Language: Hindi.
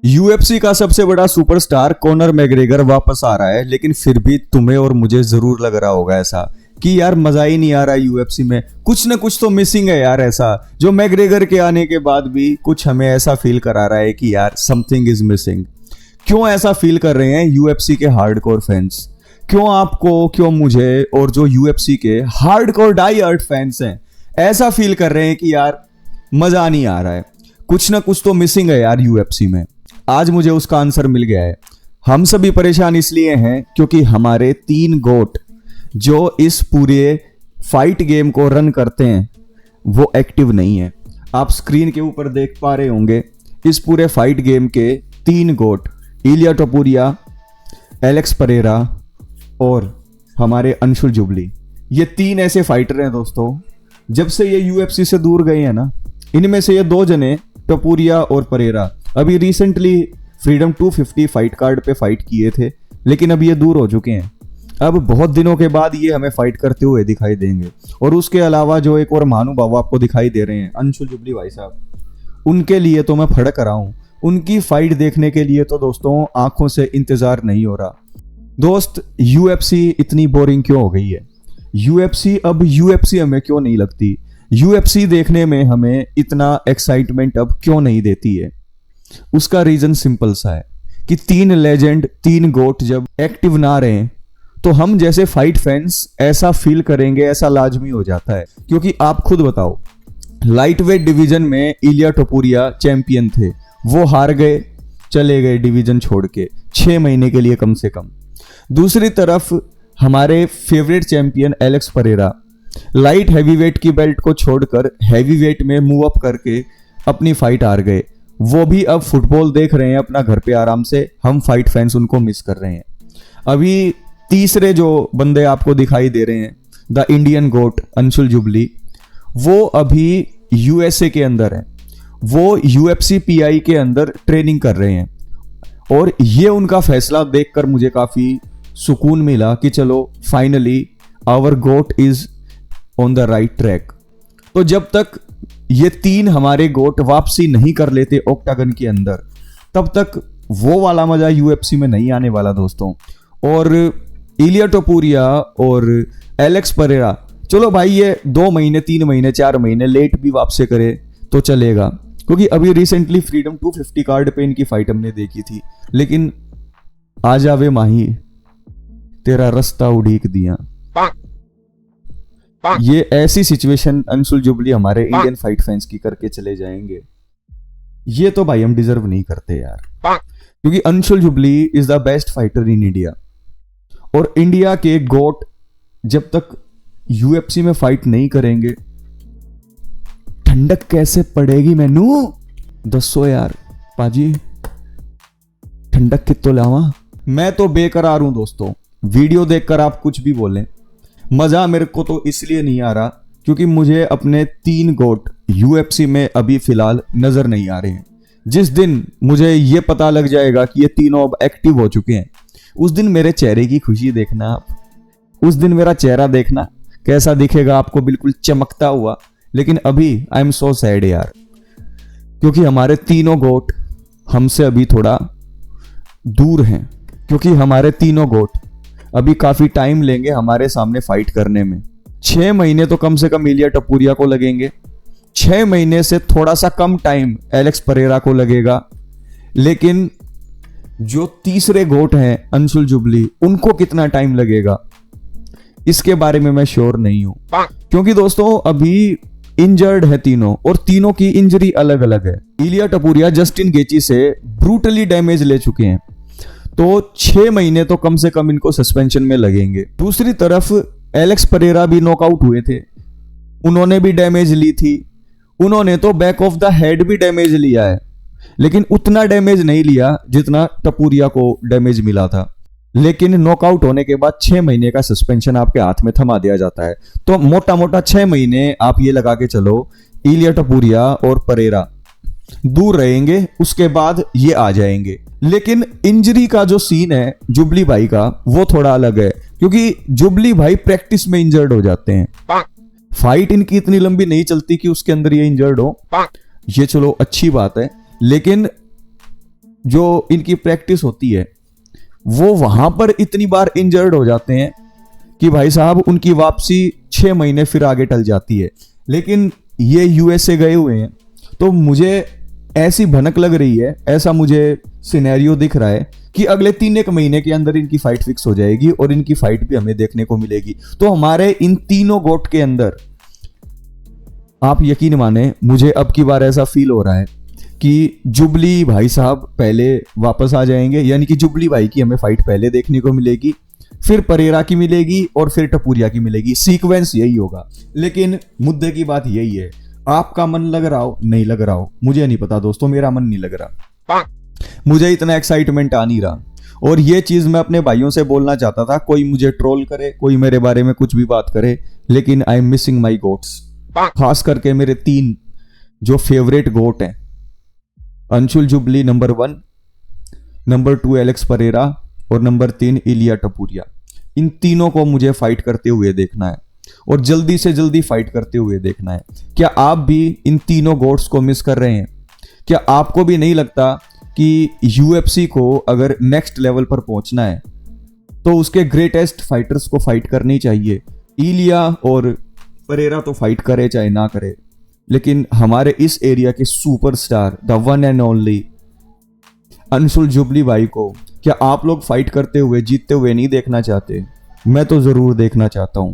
यूएफसी का सबसे बड़ा सुपरस्टार कॉनर मैग्रेगर वापस आ रहा है, लेकिन फिर भी तुम्हें और मुझे जरूर लग रहा होगा ऐसा कि यार मजा ही नहीं आ रहा यूएफसी में, कुछ ना कुछ तो मिसिंग है यार। ऐसा जो मैग्रेगर के आने के बाद भी कुछ हमें ऐसा फील करा रहा है कि यार समथिंग इज मिसिंग। क्यों ऐसा फील कर रहे हैं यूएफसी के हार्डकोर फैंस? क्यों आपको, क्यों मुझे और जो यूएफसी के हार्डकोर डाई हार्ड फैंस हैं ऐसा फील कर रहे हैं कि यार मजा नहीं आ रहा है, कुछ ना कुछ तो मिसिंग है यार यूएफसी में? आज मुझे उसका आंसर मिल गया है। हम सभी परेशान इसलिए हैं क्योंकि हमारे 3 गोट जो इस पूरे फाइट गेम को रन करते हैं वो एक्टिव नहीं है। आप स्क्रीन के ऊपर देख पा रहे होंगे इस पूरे फाइट गेम के 3 गोट, इलिया टोपुरिया, एलेक्स परेरा और हमारे अंशुल जुबली। ये 3 ऐसे फाइटर हैं दोस्तों, जब से ये यूएफसी से दूर गए हैं ना, इनमें से ये 2 जने टोपुरिया और परेरा अभी रिसेंटली फ्रीडम 250 फाइट कार्ड पे फाइट किए थे, लेकिन अब ये दूर हो चुके हैं। अब बहुत दिनों के बाद ये हमें फाइट करते हुए दिखाई देंगे। और उसके अलावा जो एक और महानुभाव आपको दिखाई दे रहे हैं, अंशुल जुबली भाई साहब, उनके लिए तो मैं फड़क रहा हूं। उनकी फाइट देखने के लिए तो दोस्तों आंखों से इंतजार नहीं हो रहा। दोस्त, यूएफसी इतनी बोरिंग क्यों हो गई है? यूएफसी अब यूएफसी हमें क्यों नहीं लगती? यूएफसी देखने में हमें इतना एक्साइटमेंट अब क्यों नहीं देती है? उसका रीजन सिंपल सा है कि 3 लेजेंड, 3 गोट जब एक्टिव ना रहे तो हम जैसे फाइट फैंस ऐसा फील करेंगे, ऐसा लाजमी हो जाता है। क्योंकि आप खुद बताओ, लाइट वेट डिवीजन में इलिया टोपुरिया चैंपियन थे, वो हार गए, चले गए डिवीजन छोड़ के 6 महीने के लिए कम से कम। दूसरी तरफ हमारे favourite champion Alex Pereira light heavyweight की बेल्ट को छोड़कर हैवीवेट में मूव अप करके अपनी फाइट हार गए। वो भी अब फुटबॉल देख रहे हैं अपना घर पे आराम से। हम फाइट फैंस उनको मिस कर रहे हैं। अभी तीसरे जो बंदे आपको दिखाई दे रहे हैं, the Indian goat Anshul Jubli, वो अभी यूएसए के अंदर है। वो यूएफसी पीआई के अंदर ट्रेनिंग कर रहे हैं। और ये उनका फैसला देखकर मुझे काफी सुकून मिला कि चलो finally our goat is on the right track. तो जब तक ये 3 हमारे गोट वापसी नहीं कर लेते ऑक्टागन के अंदर, तब तक वो वाला मजा यूएफसी में नहीं आने वाला दोस्तों। और इलिया टोपुरिया और एलेक्स परेरा, चलो भाई ये 2 महीने, 3 महीने, 4 महीने लेट भी वापसी करे तो चलेगा, क्योंकि अभी रिसेंटली फ्रीडम 250 कार्ड पे इनकी फाइट हमने देखी थी। लेकिन आ जावे माही तेरा रास्ता उड़ीक दिया, ये ऐसी सिचुएशन अंशुल जुबली हमारे इंडियन फाइट फैंस की करके चले जाएंगे। ये तो भाई हम डिजर्व नहीं करते यार, क्योंकि Anshul jubilee is the best fighter in India. और इंडिया के गोट जब तक यूएफसी में फाइट नहीं करेंगे, ठंडक कैसे पड़ेगी मैनू दसो यार पाजी, ठंडक कितो लावा? मैं तो बेकरार हूं दोस्तों। वीडियो देखकर आप कुछ भी बोलें, मजा मेरे को तो इसलिए नहीं आ रहा क्योंकि मुझे अपने 3 गोट यूएफसी में अभी फिलहाल नजर नहीं आ रहे हैं। जिस दिन मुझे ये पता लग जाएगा कि ये तीनों अब एक्टिव हो चुके हैं, उस दिन मेरे चेहरे की खुशी देखना आप। उस दिन मेरा चेहरा देखना कैसा दिखेगा आपको, बिल्कुल चमकता हुआ। लेकिन अभी आई एम सो सैड यार, क्योंकि हमारे तीनों गोट हमसे अभी थोड़ा दूर हैं। क्योंकि हमारे तीनों गोट अभी काफी टाइम लेंगे हमारे सामने फाइट करने में। 6 महीने तो कम से कम इलिया टोपुरिया को लगेंगे, 6 महीने से थोड़ा सा कम टाइम एलेक्स परेरा को लगेगा। लेकिन जो तीसरे गोट हैं अंशुल जुबली, उनको कितना टाइम लगेगा इसके बारे में मैं श्योर नहीं हूं। क्योंकि दोस्तों अभी इंजर्ड है तीनों, और तीनों की इंजरी अलग अलग है। इलिया टोपुरिया जस्टिन गेची से ब्रूटली डैमेज ले चुके हैं, तो 6 महीने तो कम से कम इनको सस्पेंशन में लगेंगे। दूसरी तरफ एलेक्स परेरा भी नॉकआउट हुए थे, उन्होंने भी डैमेज ली थी। उन्होंने तो बैक ऑफ द हेड भी डैमेज लिया है, लेकिन उतना डैमेज नहीं लिया जितना टोपुरिया को डैमेज मिला था। लेकिन नॉकआउट होने के बाद 6 महीने का सस्पेंशन आपके हाथ में थमा दिया जाता है। तो मोटा मोटा 6 महीने आप ये लगा के चलो इलिया टोपुरिया और परेरा दूर रहेंगे, उसके बाद ये आ जाएंगे। लेकिन इंजरी का जो सीन है जुबली भाई का, वो थोड़ा अलग है, क्योंकि जुबली भाई प्रैक्टिस में इंजर्ड हो जाते हैं। फाइट इनकी इतनी लंबी नहीं चलती कि उसके अंदर ये इंजर्ड हो, ये चलो अच्छी बात है। लेकिन जो इनकी प्रैक्टिस होती है वो वहां पर इतनी बार इंजर्ड हो जाते हैं कि भाई साहब उनकी वापसी 6 महीने फिर आगे टल जाती है। लेकिन ये यूएसए गए हुए हैं तो मुझे ऐसी भनक लग रही है, ऐसा मुझे सिनेरियो दिख रहा है कि अगले 3 एक महीने के अंदर इनकी फाइट फिक्स हो जाएगी और इनकी फाइट भी हमें देखने को मिलेगी। तो हमारे इन तीनों गोट के अंदर आप यकीन माने मुझे अब की बार ऐसा फील हो रहा है कि जुबली भाई साहब पहले वापस आ जाएंगे, यानी कि जुबली भाई की हमें फाइट पहले देखने को मिलेगी, फिर परेरा की मिलेगी और फिर टपूरिया की मिलेगी। सीक्वेंस यही होगा। लेकिन मुद्दे की बात यही है, आपका मन लग रहा हो नहीं लग रहा हो मुझे नहीं पता दोस्तों, मेरा मन नहीं लग रहा, मुझे इतना एक्साइटमेंट आ नहीं रहा। और ये चीज मैं अपने भाइयों से बोलना चाहता था, कोई मुझे ट्रोल करे, कोई मेरे बारे में कुछ भी बात करे, लेकिन I am missing my goats. खास करके मेरे 3 जो फेवरेट गोट हैं, Anshul jubilee number 1, number 2 Alex Pereira और नंबर 3 इलिया टपूरिया। इन तीनों को मुझे फाइट करते हुए देखना है और जल्दी से जल्दी फाइट करते हुए देखना है। क्या आप भी इन तीनों गोट्स को मिस कर रहे हैं? क्या आपको भी नहीं लगता कि यूएफसी को अगर नेक्स्ट लेवल पर पहुंचना है तो उसके ग्रेटेस्ट फाइटर्स को फाइट करनी चाहिए? इलिया और परेरा तो फाइट करे चाहे ना करे, लेकिन हमारे इस एरिया के superstar the one and only Anshul jubilee भाई को क्या आप लोग फाइट करते हुए जीतते हुए नहीं देखना चाहते? मैं तो जरूर देखना चाहता हूं।